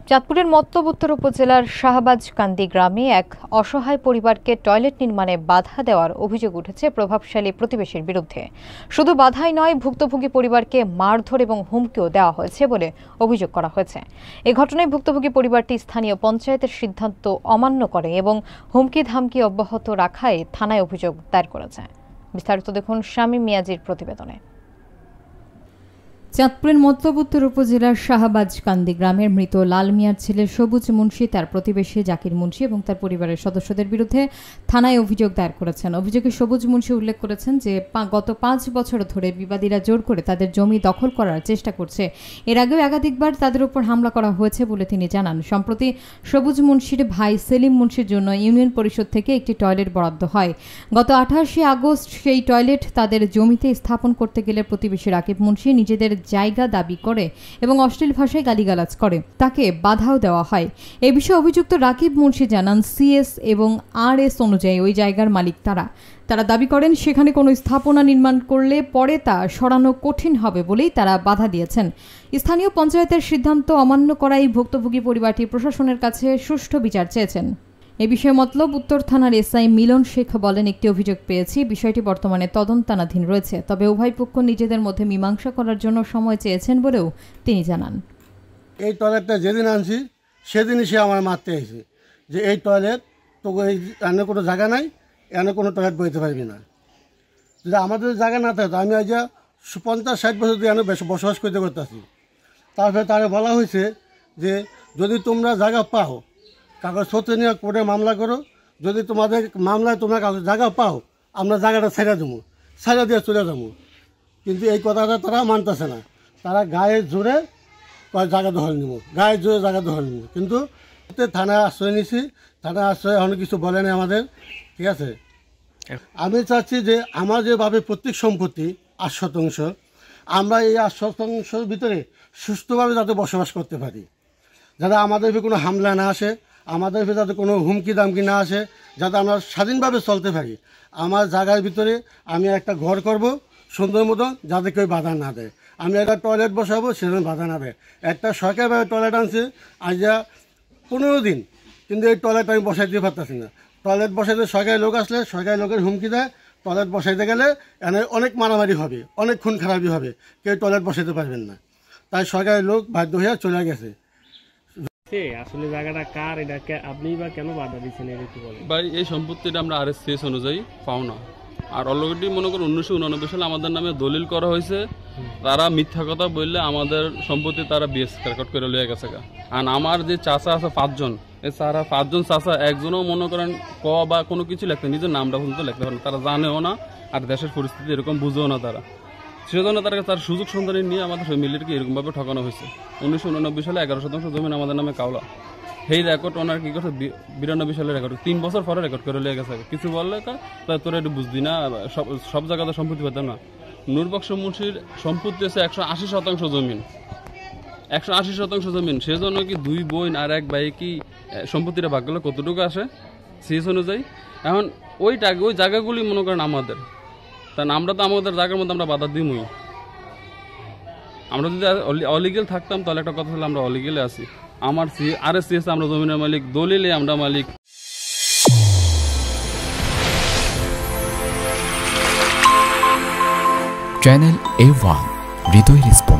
চাঁদপুরের মতলব উত্তর উপজেলার শাহবাজকান্দি গ্রামে এক অসহায় পরিবারকে টয়লেট নির্মাণে বাধা দেওয়ার অভিযোগ উঠেছে প্রভাবশালী প্রতিবেশীর বিরুদ্ধে। শুধু বাধাই নয়, ভুক্তভোগী পরিবারকে মারধর এবং হুমকিও দেওয়া হয়েছে বলে অভিযোগ করা হয়েছে। এ ঘটনায় ভুক্তভোগী পরিবারটি স্থানীয় পঞ্চায়েতের সিদ্ধান্ত অমান্য করে এবং হুমকি ধামকি অব্যাহত রাখায় থানায় অভিযোগ দায়ের করেছে। বিস্তারিত দেখুন শামীম মিয়াজির প্রতিবেদনে। চাঁদপুরের মতলব উত্তর উপজেলার শাহবাজকান্দি গ্রামের মৃত লাল মিয়ার ছেলে সবুজ মুন্সি তার প্রতিবেশী জাকির মুন্সি এবং তার পরিবারের সদস্যদের বিরুদ্ধে থানায় অভিযোগ দায়ের করেছেন। অভিযোগে সবুজ মুন্সি উল্লেখ করেছেন যে গত 5 বছর ধরে বিবাদীরা জোর করে তাদের জমি দখল করার চেষ্টা করছে। এর আগেও একাধিকবার তাদের উপর হামলা করা হয়েছে বলে তিনি জানান। সম্প্রতি সবুজ মুন্সির ভাই সেলিম মুন্সির জন্য ইউনিয়ন পরিষদ থেকে একটি টয়লেট বরাদ্দ হয়। গত 28 আগস্ট সেই টয়লেট তাদের জমিতে স্থাপন করতে গেলে প্রতিবেশী রাকিব মুন্সি নিজেদের জায়গা দাবি করে এবং অশ্লীল ভাষায় গালিগালাজ করে, তাকে বাধাও দেওয়া হয়। এ বিষয়ে অভিযুক্ত রাকিব মুন্সি জানান, সিএস এবং আরএস অনুযায়ী ওই জায়গার মালিক তারা দাবি করেন সেখানে কোনো স্থাপনা নির্মাণ করলে পরে তা সরানো কঠিন হবে বলেই তারা বাধা দিয়েছেন। স্থানীয় পঞ্চায়েতের সিদ্ধান্ত অমান্য করায় ভুক্তভোগী পরিবারটি প্রশাসনের কাছে সুষ্ঠু বিচার চেয়েছেন। এ বিষয়ে মতলব উত্তর থানার এসআই মিলন শেখ বলেন, একটি অভিযোগ পেয়েছি, বিষয়টি বর্তমানে তদন্তাধীন রয়েছে, তবে উভয় পক্ষ নিজেদের মধ্যে মীমাংসা করার জন্য সময় চেয়েছেন বলেও তিনি জানান। এই টয়লেটটা যেদিন আনছি সেদিনই সে আমার মারতে এসেছে যে এই টয়লেট তো এনে কোনো জায়গা নাই, এনে কোনো টয়লেট বইতে পারবি না। যদি আমাদের জায়গা না থাকে আমি আজ 50-60 বছর দিয়ে এনে বসবাস করতে করতেছি। তারপরে তারা বলা হয়েছে যে যদি তোমরা জায়গা পাও কাগজপত্র নিয়ে কোর্টে মামলা করো, যদি তোমাদের মামলায় তোমরা কাগজ জায়গা পাও আমরা জায়গাটা ছেড়ে দেবো, ছেড়ে দিয়ে চলে যাবো। কিন্তু এই কথাটা তারা মানতেছে না, তারা গায়ে জোরে জায়গা দখল নিব, গায়ে জোরে জায়গা দখল নিব। কিন্তু থানায় আশ্রয় নিছি, থানায় আশ্রয় অনেক কিছু বলে না আমাদের, ঠিক আছে। আমি চাচ্ছি যে আমার যেভাবে প্রত্যেক সম্পত্তি 8% আমরা এই 8% ভিতরে সুস্থভাবে যাতে বসবাস করতে পারি, যাতে আমাদের কোনো হামলা না আসে, আমাদের যাতে কোনো হুমকি দামকি না আসে, যাতে আমরা স্বাধীনভাবে চলতে পারি। আমার জায়গার ভিতরে আমি একটা ঘর করব সুন্দর মতো, যাতে কেউ বাধা না দেয়। আমি একটা টয়লেট বসাবো, সেখানে বাধা না দেয়। একটা সরকারিভাবে টয়লেট আনছে আজ 15 দিন, কিন্তু এই টয়লেট আমি বসাইতে পারতেছি না। টয়লেট বসাইতে সরকারি লোক আসলে সরকারি লোকের হুমকি দেয়, টয়লেট বসাইতে গেলে এনে অনেক মারামারি হবে, অনেক খুন খারাপি হবে, কেউ টয়লেট বসাইতে পারবেন না। তাই সরকারি লোক বাধ্য হয়ে চলে গেছে। আসলে জায়গাটা কার, এটা আপনি বা কেন বাধা দিচ্ছেন একটু বলেন ভাই। এই সম্পত্তিটা আমরা আরএসসিএস অনুযায়ী পাও না, আর অলরেডি মনে করুন 1989 সালে আমাদের নামে দলিল করা হয়েছে। তারা মিথ্যা কথা বললে আমাদের সম্পত্তি তারা বিএস রেকর্ড করে লিয়ে গেছে। আর আমার যে চাচা আছে 5 জন, এই সারা 5 জন চাচা একজনও মনে করেন ক বা কোনো কিছু লিখতে, নিজের নামটা পর্যন্ত লিখতে পারে না, তারা জানেও না, আর দেশের পরিস্থিতি এরকম বুঝেও না তারা। সেজন্য তার সুযোগ সন্ধানী নিয়ে আমাদের ফ্যামিলিকে এরকমভাবে ঠকানো হয়েছে। 1989 সালে 11% জমি আমাদের নামে কাওলা। সেই রেকর্ড ওনার কি করছে 92 সালে রেকর্ড 3 বছর পরে রেকর্ড করে লিয়ে গেছে। কিছু বললে তোরা একটু বুঝবি না, সব জায়গাতে সম্পত্তি পেতাম না। নূরবক্স মুন্সির সম্পত্তি আছে 180% জমিন, 180% জমিন। সেজন্য কি 2 বোন আর 1 ভাই কি সম্পত্তিটা ভাগ করলে কতটুকু আসে সেই অনুযায়ী। এখন ওই জায়গাগুলি মনে করেন আমাদের, কারণ আমরা তো আমাদের জায়গার মধ্যে আমরা বাধা দিমই। আমরা যদি অলিগেল থাকতাম তাহলে একটা কথা হলে আমরা অলিগেলে আছি। আমার আরএসসিএস আমরা জমিনের মালিক, দলিলে আমরা মালিক। চ্যানেল A1 হৃদয় রেসপন্স।